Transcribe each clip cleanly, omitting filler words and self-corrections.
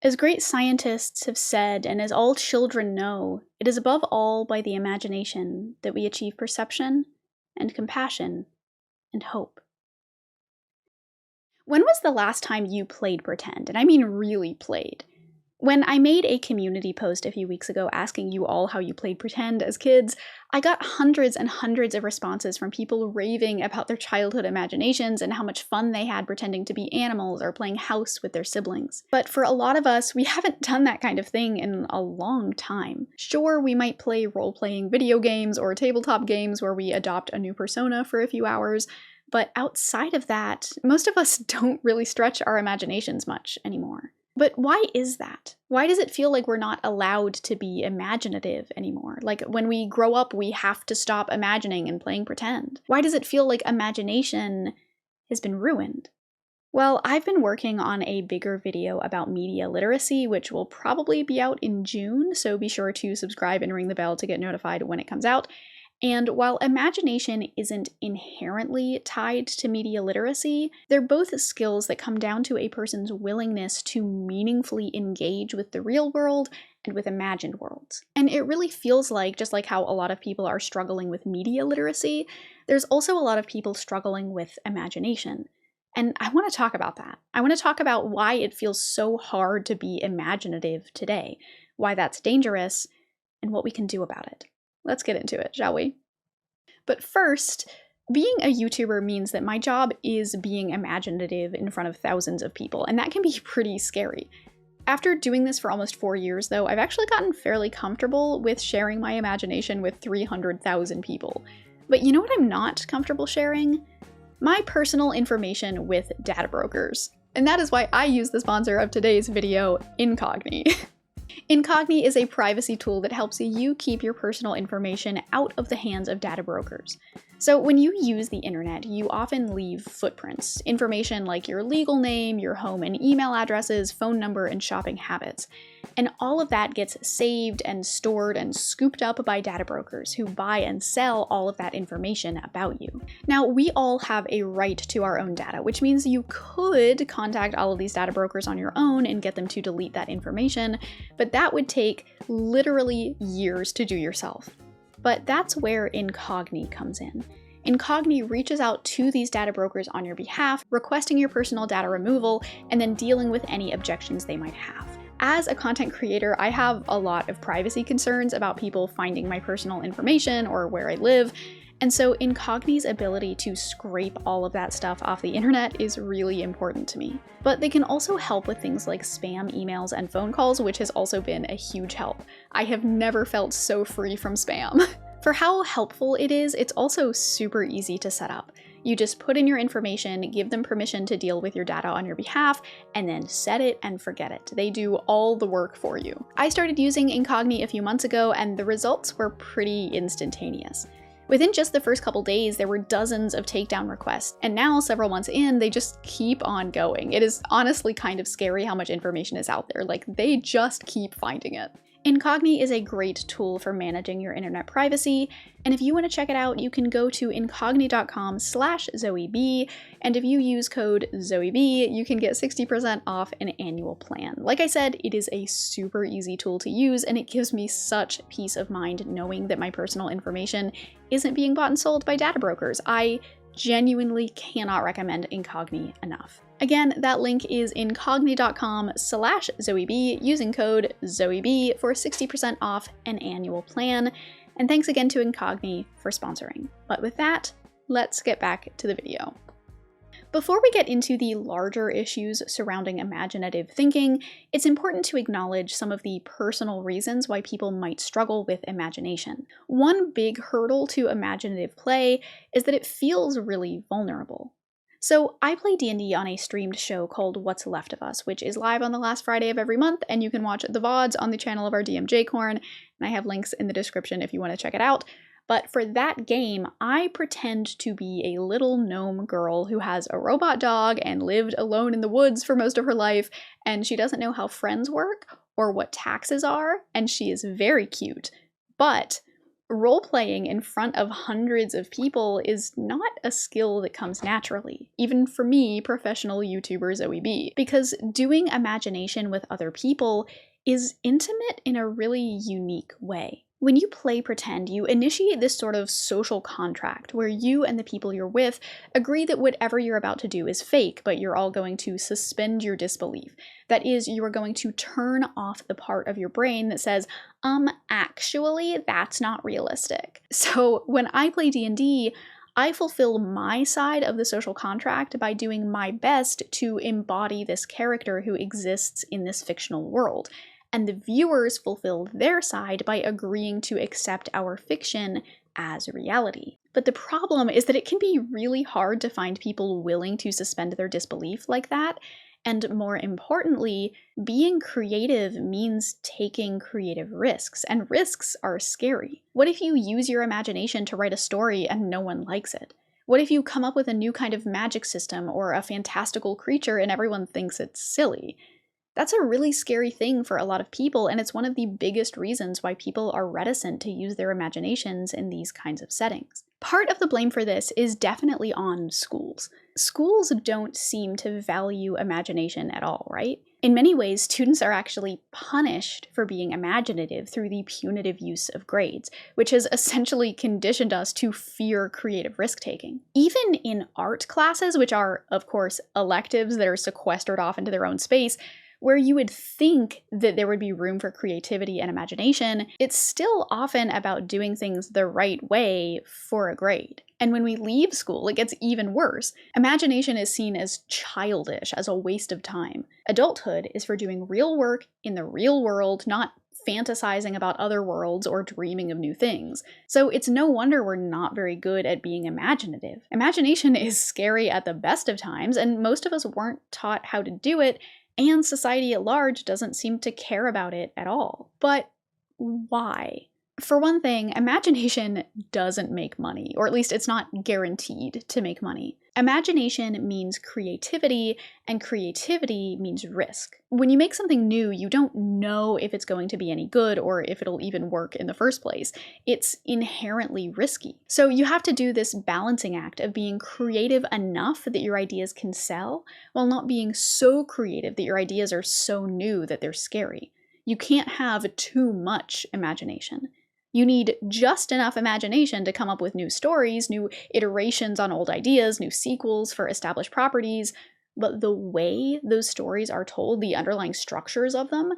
As great scientists have said, and as all children know, it is above all by the imagination that we achieve perception and compassion and hope. When was the last time you played pretend? And I mean really played. When I made a community post a few weeks ago asking you all how you played pretend as kids, I got hundreds and hundreds of responses from people raving about their childhood imaginations and how much fun they had pretending to be animals or playing house with their siblings. But for a lot of us, we haven't done that kind of thing in a long time. Sure, we might play role-playing video games or tabletop games where we adopt a new persona for a few hours, but outside of that, most of us don't really stretch our imaginations much anymore. But why is that? Why does it feel like we're not allowed to be imaginative anymore? Like when we grow up, we have to stop imagining and playing pretend. Why does it feel like imagination has been ruined? Well, I've been working on a bigger video about media literacy, which will probably be out in June, so be sure to subscribe and ring the bell to get notified when it comes out. And while imagination isn't inherently tied to media literacy, they're both skills that come down to a person's willingness to meaningfully engage with the real world and with imagined worlds. And it really feels like, just like how a lot of people are struggling with media literacy, there's also a lot of people struggling with imagination. And I want to talk about that. I want to talk about why it feels so hard to be imaginative today, why that's dangerous, and what we can do about it. Let's get into it, shall we? But first, being a YouTuber means that my job is being imaginative in front of thousands of people, and that can be pretty scary. After doing this for almost 4 years, though, I've actually gotten fairly comfortable with sharing my imagination with 300,000 people. But you know what I'm not comfortable sharing? My personal information with data brokers. And that is why I use the sponsor of today's video, Incogni. Incogni is a privacy tool that helps you keep your personal information out of the hands of data brokers. So when you use the internet, you often leave footprints, information like your legal name, your home and email addresses, phone number, and shopping habits. And all of that gets saved and stored and scooped up by data brokers who buy and sell all of that information about you. Now, we all have a right to our own data, which means you could contact all of these data brokers on your own and get them to delete that information, but that would take literally years to do yourself. But that's where Incogni comes in. Incogni reaches out to these data brokers on your behalf, requesting your personal data removal, and then dealing with any objections they might have. As a content creator, I have a lot of privacy concerns about people finding my personal information or where I live, and so Incogni's ability to scrape all of that stuff off the internet is really important to me. But they can also help with things like spam emails and phone calls, which has also been a huge help. I have never felt so free from spam. For how helpful it is, it's also super easy to set up. You just put in your information, give them permission to deal with your data on your behalf, and then set it and forget it. They do all the work for you. I started using Incogni a few months ago, and the results were pretty instantaneous. Within just the first couple days, there were dozens of takedown requests, and now, several months in, they just keep on going. It is honestly kind of scary how much information is out there. Like, they just keep finding it. Incogni is a great tool for managing your internet privacy, and if you want to check it out, you can go to incogni.com/ZoeB, and if you use code ZoeB, you can get 60% off an annual plan. Like I said, it is a super easy tool to use, and it gives me such peace of mind knowing that my personal information isn't being bought and sold by data brokers. I genuinely cannot recommend Incogni enough. Again, that link is incogni.com/ZoeB using code ZoeB for 60% off an annual plan. And thanks again to Incogni for sponsoring. But with that, let's get back to the video. Before we get into the larger issues surrounding imaginative thinking, it's important to acknowledge some of the personal reasons why people might struggle with imagination. One big hurdle to imaginative play is that it feels really vulnerable. So I play D&D on a streamed show called What's Left of Us, which is live on the last Friday of every month, and you can watch the VODs on the channel of our DM Jcorn, and I have links in the description if you want to check it out. But for that game, I pretend to be a little gnome girl who has a robot dog and lived alone in the woods for most of her life, and she doesn't know how friends work or what taxes are, and she is very cute. But Role-playing in front of hundreds of people is not a skill that comes naturally, even for me, professional YouTuber Zoe B, because doing imagination with other people is intimate in a really unique way. When you play pretend, you initiate this sort of social contract where you and the people you're with agree that whatever you're about to do is fake, but you're all going to suspend your disbelief. That is, you are going to turn off the part of your brain that says, actually, that's not realistic. So when I play D&D, I fulfill my side of the social contract by doing my best to embody this character who exists in this fictional world. And the viewers fulfill their side by agreeing to accept our fiction as reality. But the problem is that it can be really hard to find people willing to suspend their disbelief like that. And more importantly, being creative means taking creative risks, and risks are scary. What if you use your imagination to write a story and no one likes it? What if you come up with a new kind of magic system or a fantastical creature and everyone thinks it's silly? That's a really scary thing for a lot of people, and it's one of the biggest reasons why people are reticent to use their imaginations in these kinds of settings. Part of the blame for this is definitely on schools. Schools don't seem to value imagination at all, right? In many ways, students are actually punished for being imaginative through the punitive use of grades, which has essentially conditioned us to fear creative risk-taking. Even in art classes, which are, of course, electives that are sequestered off into their own space, where you would think that there would be room for creativity and imagination, it's still often about doing things the right way for a grade. And when we leave school, it gets even worse. Imagination is seen as childish, as a waste of time. Adulthood is for doing real work in the real world, not fantasizing about other worlds or dreaming of new things. So it's no wonder we're not very good at being imaginative. Imagination is scary at the best of times, and most of us weren't taught how to do it, and society at large doesn't seem to care about it at all. But why? For one thing, imagination doesn't make money, or at least it's not guaranteed to make money. Imagination means creativity, and creativity means risk. When you make something new, you don't know if it's going to be any good or if it'll even work in the first place. It's inherently risky. So you have to do this balancing act of being creative enough that your ideas can sell, while not being so creative that your ideas are so new that they're scary. You can't have too much imagination. You need just enough imagination to come up with new stories, new iterations on old ideas, new sequels for established properties, but the way those stories are told, the underlying structures of them,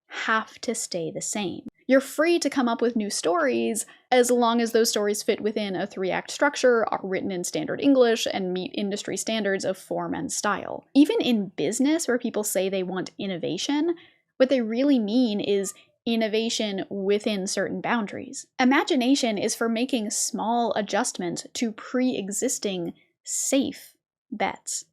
have to stay the same. You're free to come up with new stories as long as those stories fit within a 3-act structure, are written in standard English, and meet industry standards of form and style. Even in business, where people say they want innovation, what they really mean is innovation within certain boundaries. Imagination is for making small adjustments to pre-existing safe bets.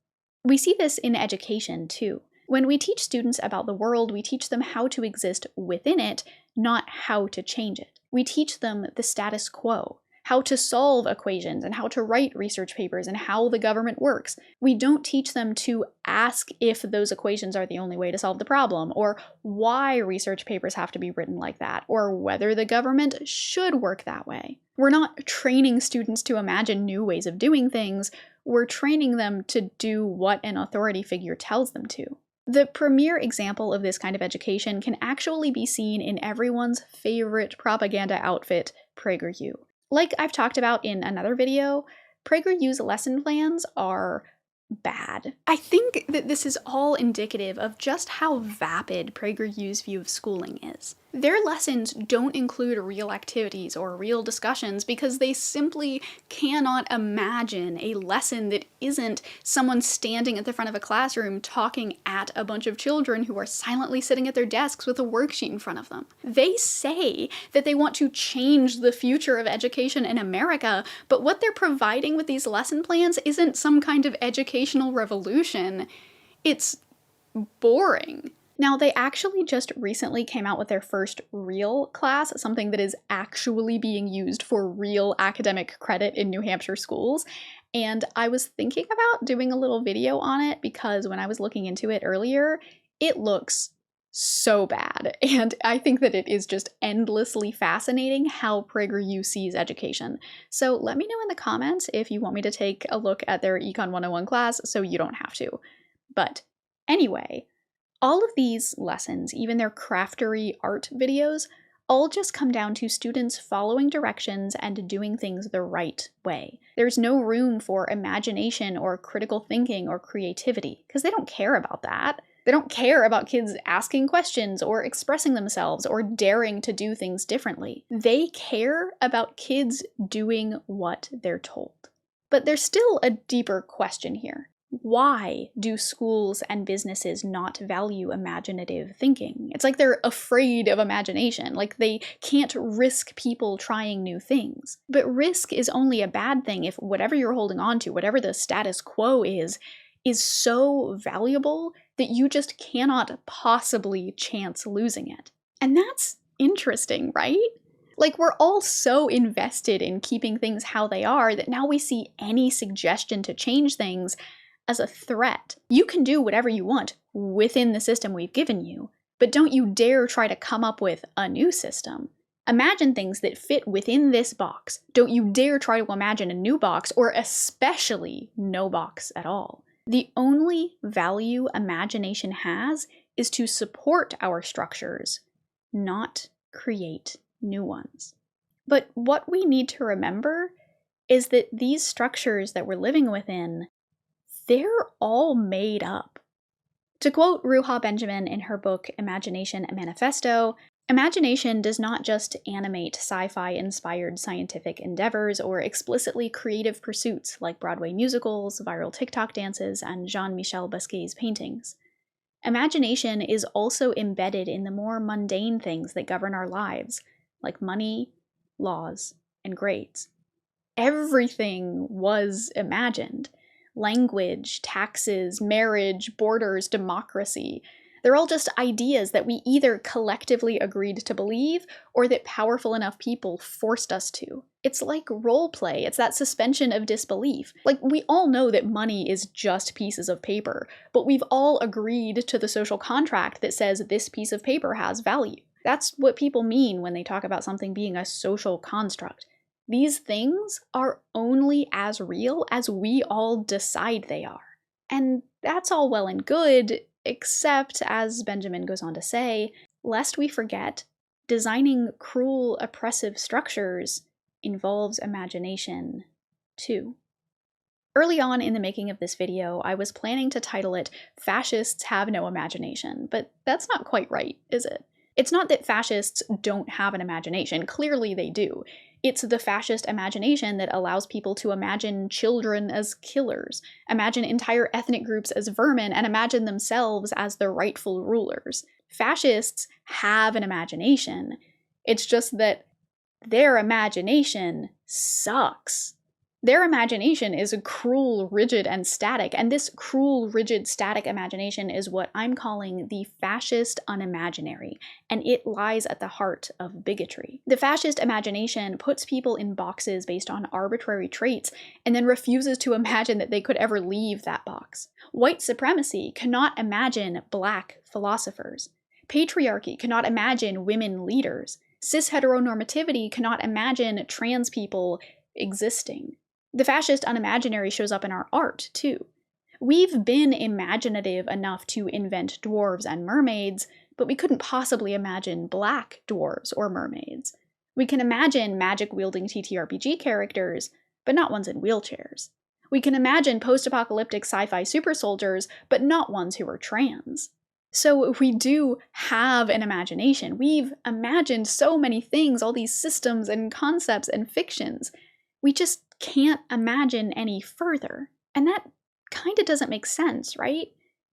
We see this in education too. When we teach students about the world, we teach them how to exist within it, not how to change it. We teach them the status quo, how to solve equations and how to write research papers and how the government works. We don't teach them to ask if those equations are the only way to solve the problem, or why research papers have to be written like that, or whether the government should work that way. We're not training students to imagine new ways of doing things, we're training them to do what an authority figure tells them to. The premier example of this kind of education can actually be seen in everyone's favorite propaganda outfit, PragerU. Like I've talked about in another video, PragerU's lesson plans are bad. I think that this is all indicative of just how vapid PragerU's view of schooling is. Their lessons don't include real activities or real discussions because they simply cannot imagine a lesson that isn't someone standing at the front of a classroom talking at a bunch of children who are silently sitting at their desks with a worksheet in front of them. They say that they want to change the future of education in America, but what they're providing with these lesson plans isn't some kind of educational revolution. It's boring. Now, they actually just recently came out with their first real class, something that is actually being used for real academic credit in New Hampshire schools. And I was thinking about doing a little video on it because when I was looking into it earlier, it looks so bad. And I think that it is just endlessly fascinating how PragerU sees education. So let me know in the comments if you want me to take a look at their Econ 101 class so you don't have to. But anyway, all of these lessons, even their craftery art videos, all just come down to students following directions and doing things the right way. There's no room for imagination or critical thinking or creativity, because they don't care about that. They don't care about kids asking questions or expressing themselves or daring to do things differently. They care about kids doing what they're told. But there's still a deeper question here. Why do schools and businesses not value imaginative thinking? It's like they're afraid of imagination, like they can't risk people trying new things. But risk is only a bad thing if whatever you're holding on to, whatever the status quo is so valuable that you just cannot possibly chance losing it. And that's interesting, right? Like, we're all so invested in keeping things how they are that now we see any suggestion to change things as a threat. You can do whatever you want within the system we've given you, but don't you dare try to come up with a new system. Imagine things that fit within this box. Don't you dare try to imagine a new box, or especially no box at all. The only value imagination has is to support our structures, not create new ones. But what we need to remember is that these structures that we're living within, they're all made up. To quote Ruha Benjamin in her book Imagination, a Manifesto, imagination does not just animate sci-fi inspired scientific endeavors or explicitly creative pursuits like Broadway musicals, viral TikTok dances, and Jean-Michel Basquiat's paintings. Imagination is also embedded in the more mundane things that govern our lives, like money, laws, and grades. Everything was imagined. Language, taxes, marriage, borders, democracy. They're all just ideas that we either collectively agreed to believe or that powerful enough people forced us to. It's like role play. It's that suspension of disbelief. Like, we all know that money is just pieces of paper, but we've all agreed to the social contract that says this piece of paper has value. That's what people mean when they talk about something being a social construct. These things are only as real as we all decide they are. And that's all well and good, except, as Benjamin goes on to say, lest we forget, designing cruel, oppressive structures involves imagination, too. Early on in the making of this video, I was planning to title it "Fascists Have No Imagination," but that's not quite right, is it? It's not that fascists don't have an imagination. Clearly they do. It's the fascist imagination that allows people to imagine children as killers, imagine entire ethnic groups as vermin, and imagine themselves as the rightful rulers. Fascists have an imagination. It's just that their imagination sucks. Their imagination is cruel, rigid, and static, and this cruel, rigid, static imagination is what I'm calling the fascist unimaginary, and it lies at the heart of bigotry. The fascist imagination puts people in boxes based on arbitrary traits, and then refuses to imagine that they could ever leave that box. White supremacy cannot imagine black philosophers. Patriarchy cannot imagine women leaders. Cis-heteronormativity cannot imagine trans people existing. The fascist unimaginary shows up in our art, too. We've been imaginative enough to invent dwarves and mermaids, but we couldn't possibly imagine black dwarves or mermaids. We can imagine magic-wielding TTRPG characters, but not ones in wheelchairs. We can imagine post-apocalyptic sci-fi super soldiers, but not ones who are trans. So we do have an imagination. We've imagined so many things, all these systems and concepts and fictions. We just can't imagine any further. And that kind of doesn't make sense, right?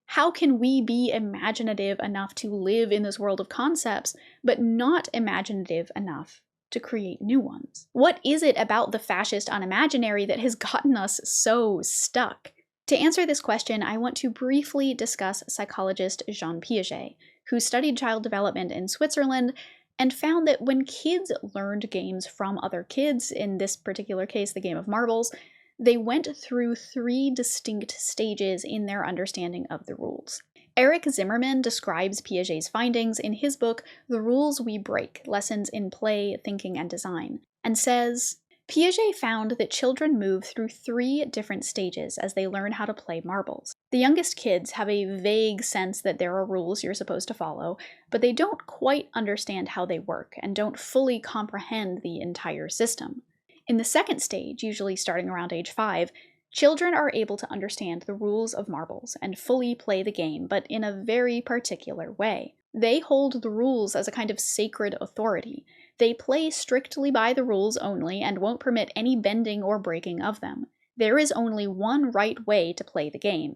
How can we be imaginative enough to live in this world of concepts, but not imaginative enough to create new ones? What is it about the fascist unimaginary that has gotten us so stuck? To answer this question, I want to briefly discuss psychologist Jean Piaget, who studied child development in Switzerland and found that when kids learned games from other kids, in this particular case the game of marbles, they went through 3 distinct stages in their understanding of the rules. Eric Zimmerman describes Piaget's findings in his book, The Rules We Break: Lessons in Play, Thinking, and Design, and says, Piaget found that children move through 3 different stages as they learn how to play marbles. The youngest kids have a vague sense that there are rules you're supposed to follow, but they don't quite understand how they work and don't fully comprehend the entire system. In the second stage, usually starting around age 5, children are able to understand the rules of marbles and fully play the game, but in a very particular way. They hold the rules as a kind of sacred authority. They play strictly by the rules only and won't permit any bending or breaking of them. There is only one right way to play the game.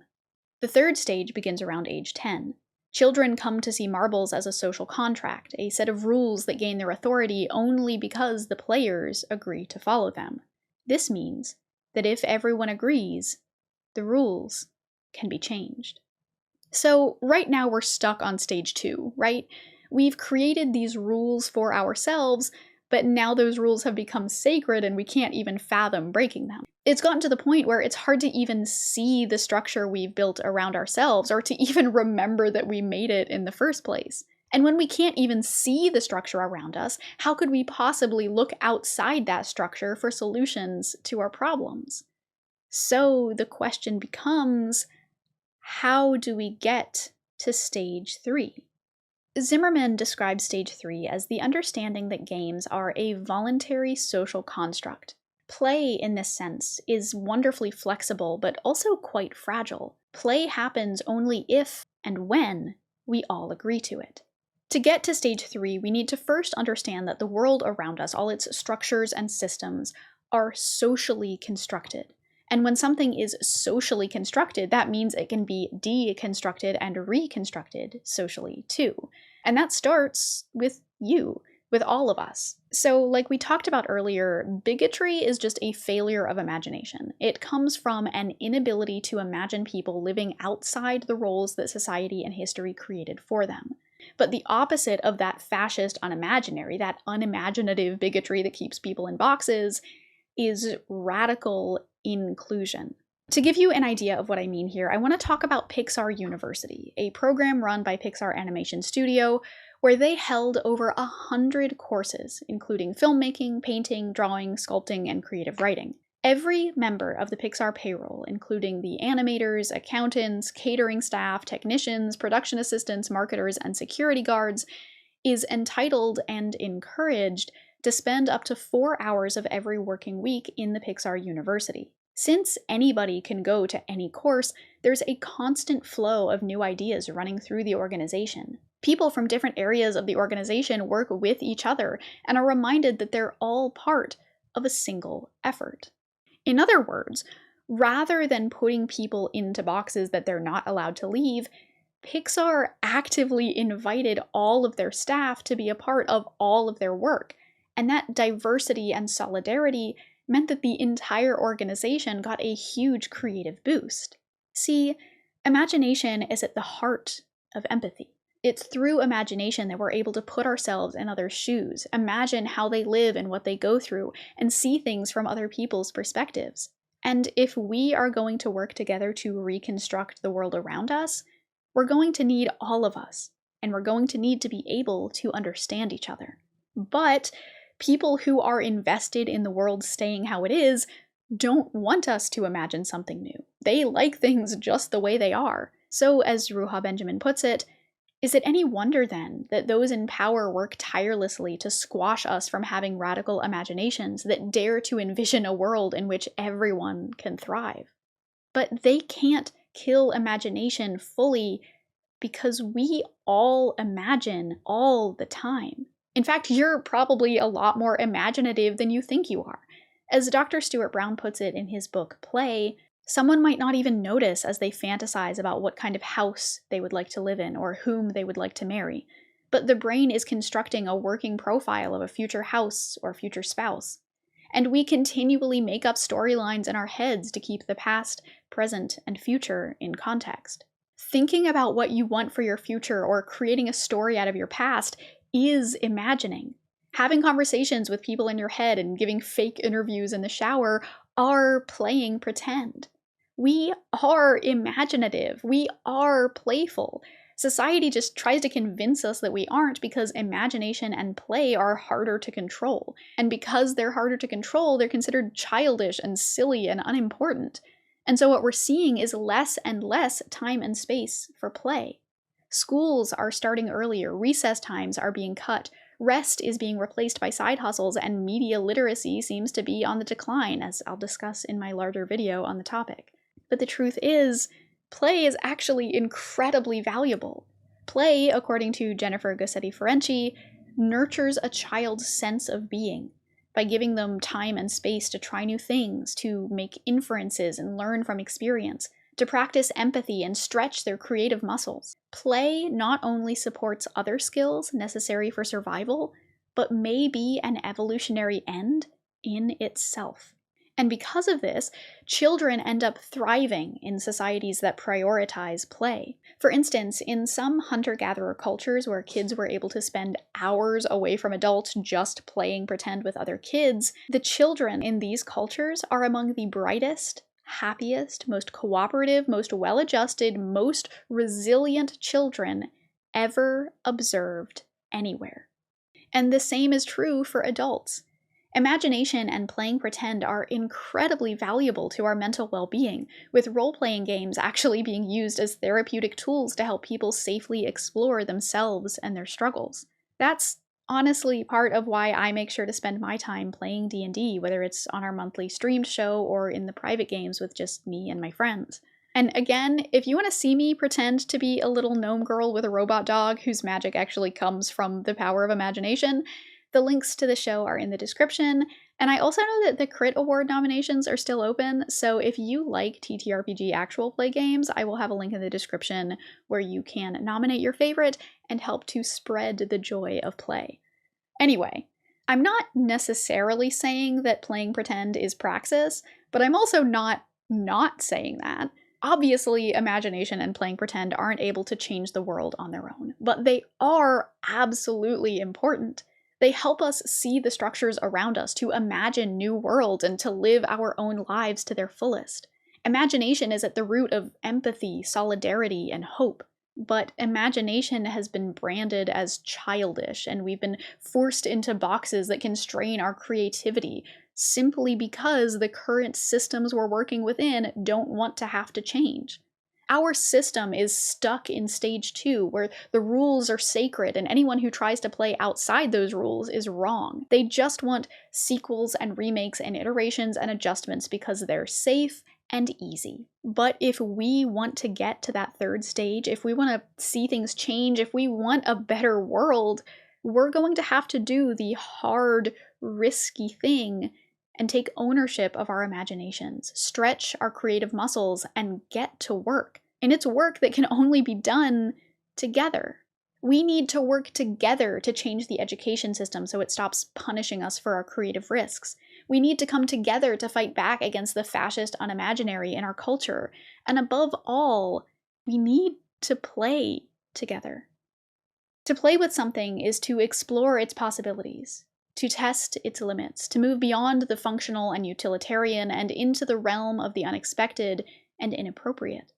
The third stage begins around age 10. Children come to see marbles as a social contract, a set of rules that gain their authority only because the players agree to follow them. This means that if everyone agrees, the rules can be changed. So right now we're stuck on stage 2, right? We've created these rules for ourselves, but now those rules have become sacred and we can't even fathom breaking them. It's gotten to the point where it's hard to even see the structure we've built around ourselves or to even remember that we made it in the first place. And when we can't even see the structure around us, how could we possibly look outside that structure for solutions to our problems? So the question becomes, how do we get to stage 3? Zimmerman describes stage 3 as the understanding that games are a voluntary social construct. Play, in this sense, is wonderfully flexible but also quite fragile. Play happens only if and when we all agree to it. To get to stage 3, we need to first understand that the world around us, all its structures and systems, are socially constructed. And when something is socially constructed, that means it can be deconstructed and reconstructed socially too. And that starts with you, with all of us. So, like we talked about earlier, bigotry is just a failure of imagination. It comes from an inability to imagine people living outside the roles that society and history created for them. But the opposite of that fascist unimaginary, that unimaginative bigotry that keeps people in boxes, is radical inclusion. To give you an idea of what I mean here, I want to talk about Pixar University, a program run by Pixar Animation Studio, where they held over 100 courses, including filmmaking, painting, drawing, sculpting, and creative writing. Every member of the Pixar payroll, including the animators, accountants, catering staff, technicians, production assistants, marketers, and security guards, is entitled and encouraged to spend up to 4 hours of every working week in the Pixar University. Since anybody can go to any course, there's a constant flow of new ideas running through the organization. People from different areas of the organization work with each other and are reminded that they're all part of a single effort. In other words, rather than putting people into boxes that they're not allowed to leave, Pixar actively invited all of their staff to be a part of all of their work. And that diversity and solidarity meant that the entire organization got a huge creative boost. See, imagination is at the heart of empathy. It's through imagination that we're able to put ourselves in others' shoes, imagine how they live and what they go through, and see things from other people's perspectives. And if we are going to work together to reconstruct the world around us, we're going to need all of us, and we're going to need to be able to understand each other. But people who are invested in the world staying how it is don't want us to imagine something new. They like things just the way they are. So, as Ruha Benjamin puts it, is it any wonder then that those in power work tirelessly to squash us from having radical imaginations that dare to envision a world in which everyone can thrive? But they can't kill imagination fully because we all imagine all the time. In fact, you're probably a lot more imaginative than you think you are. As Dr. Stuart Brown puts it in his book, Play, someone might not even notice as they fantasize about what kind of house they would like to live in or whom they would like to marry. But the brain is constructing a working profile of a future house or future spouse. And we continually make up storylines in our heads to keep the past, present, and future in context. Thinking about what you want for your future or creating a story out of your past is imagining. Having conversations with people in your head and giving fake interviews in the shower are playing pretend. We are imaginative. We are playful. Society just tries to convince us that we aren't because imagination and play are harder to control. And because they're harder to control, they're considered childish and silly and unimportant. And so what we're seeing is less and less time and space for play. Schools are starting earlier, recess times are being cut, rest is being replaced by side hustles, and media literacy seems to be on the decline, as I'll discuss in my larger video on the topic. But the truth is, play is actually incredibly valuable. Play, according to Jennifer Gosetti-Ferencei, nurtures a child's sense of being by giving them time and space to try new things, to make inferences and learn from experience, to practice empathy and stretch their creative muscles. Play not only supports other skills necessary for survival, but may be an evolutionary end in itself. And because of this, children end up thriving in societies that prioritize play. For instance, in some hunter-gatherer cultures where kids were able to spend hours away from adults just playing pretend with other kids, the children in these cultures are among the brightest, happiest, most cooperative, most well-adjusted, most resilient children ever observed anywhere. And the same is true for adults. Imagination and playing pretend are incredibly valuable to our mental well-being, with role-playing games actually being used as therapeutic tools to help people safely explore themselves and their struggles. That's honestly part of why I make sure to spend my time playing D&D, whether it's on our monthly streamed show or in the private games with just me and my friends. And again, if you want to see me pretend to be a little gnome girl with a robot dog whose magic actually comes from the power of imagination, the links to the show are in the description, and I also know that the Crit Award nominations are still open, so if you like TTRPG actual play games, I will have a link in the description where you can nominate your favorite and help to spread the joy of play. Anyway, I'm not necessarily saying that playing pretend is Praxis, but I'm also not saying that. Obviously, imagination and playing pretend aren't able to change the world on their own, but they are absolutely important. They help us see the structures around us, to imagine new worlds, and to live our own lives to their fullest. Imagination is at the root of empathy, solidarity, and hope. But imagination has been branded as childish, and we've been forced into boxes that constrain our creativity, simply because the current systems we're working within don't want to have to change. Our system is stuck in stage 2, where the rules are sacred and anyone who tries to play outside those rules is wrong. They just want sequels and remakes and iterations and adjustments because they're safe and easy. But if we want to get to that third stage, if we want to see things change, if we want a better world, we're going to have to do the hard, risky thing and take ownership of our imaginations, stretch our creative muscles, and get to work. And it's work that can only be done together. We need to work together to change the education system so it stops punishing us for our creative risks. We need to come together to fight back against the fascist unimaginary in our culture. And above all, we need to play together. To play with something is to explore its possibilities, to test its limits, to move beyond the functional and utilitarian and into the realm of the unexpected and inappropriate.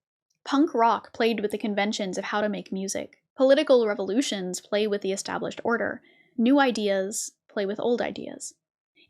Punk rock played with the conventions of how to make music. Political revolutions play with the established order. New ideas play with old ideas.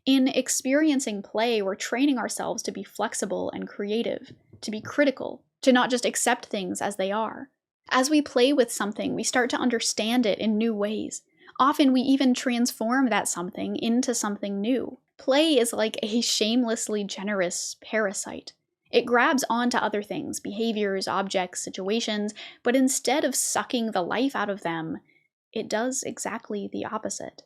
In experiencing play, we're training ourselves to be flexible and creative, to be critical, to not just accept things as they are. As we play with something, we start to understand it in new ways. Often we even transform that something into something new. Play is like a shamelessly generous parasite. It grabs onto other things, behaviors, objects, situations, but instead of sucking the life out of them, it does exactly the opposite.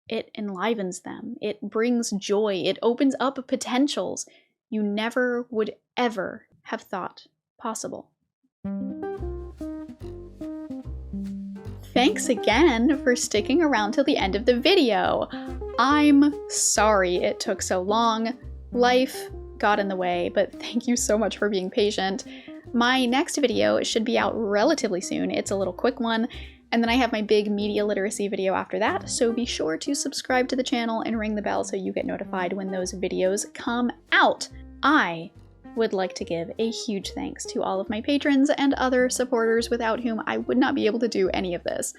It enlivens them, it brings joy, it opens up potentials you never would ever have thought possible. Thanks again for sticking around till the end of the video. I'm sorry it took so long. Life got in the way, but thank you so much for being patient. My next video should be out relatively soon. It's a little quick one, and then I have my big media literacy video after that, so be sure to subscribe to the channel and ring the bell so you get notified when those videos come out. I would like to give a huge thanks to all of my patrons and other supporters without whom I would not be able to do any of this.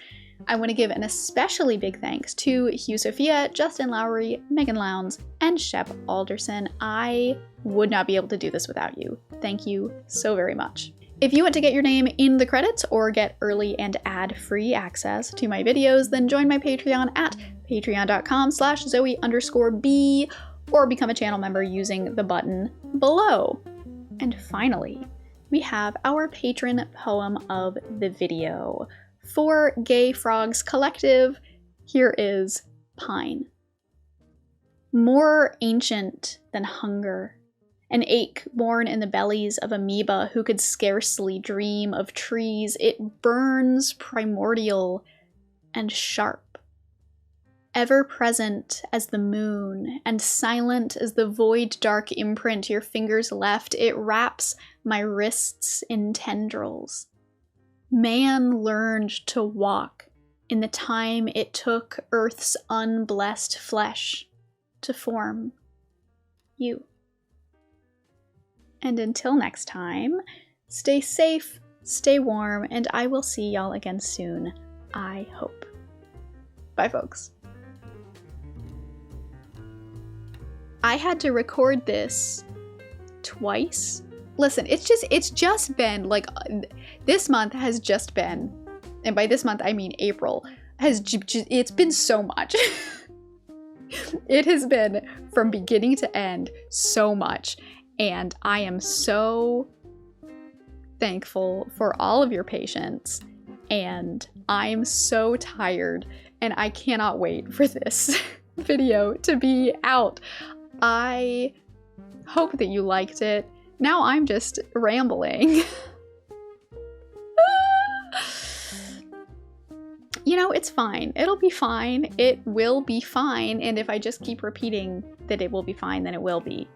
I want to give an especially big thanks to Hugh Sophia, Justin Lowry, Megan Lowndes, and Shep Alderson. I would not be able to do this without you. Thank you so very much. If you want to get your name in the credits or get early and ad-free access to my videos, then join my Patreon at patreon.com/Zoe_B or become a channel member using the button below. And finally, we have our patron poem of the video. For Gay Frogs Collective, here is Pine. More ancient than hunger, an ache born in the bellies of amoeba who could scarcely dream of trees, it burns primordial and sharp. Ever present as the moon, and silent as the void dark imprint your fingers left, it wraps my wrists in tendrils. Man learned to walk in the time it took Earth's unblessed flesh to form you. And until next time, stay safe, stay warm, and I will see y'all again soon, I hope. Bye, folks. I had to record this twice. Listen, it's just been like, this month has just been, and by this month I mean April, it's been so much. It has been from beginning to end so much, and I am so thankful for all of your patience, and I am so tired, and I cannot wait for this video to be out. I hope that you liked it. Now I'm just rambling. You know, it's fine. It'll be fine. It will be fine. And if I just keep repeating that it will be fine, then it will be.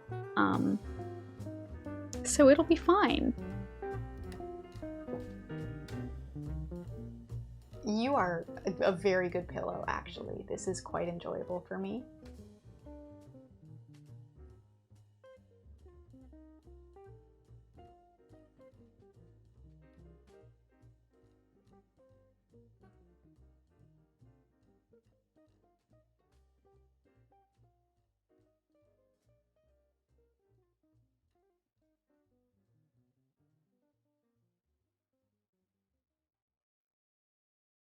So it'll be fine. You are a very good pillow, actually. This is quite enjoyable for me.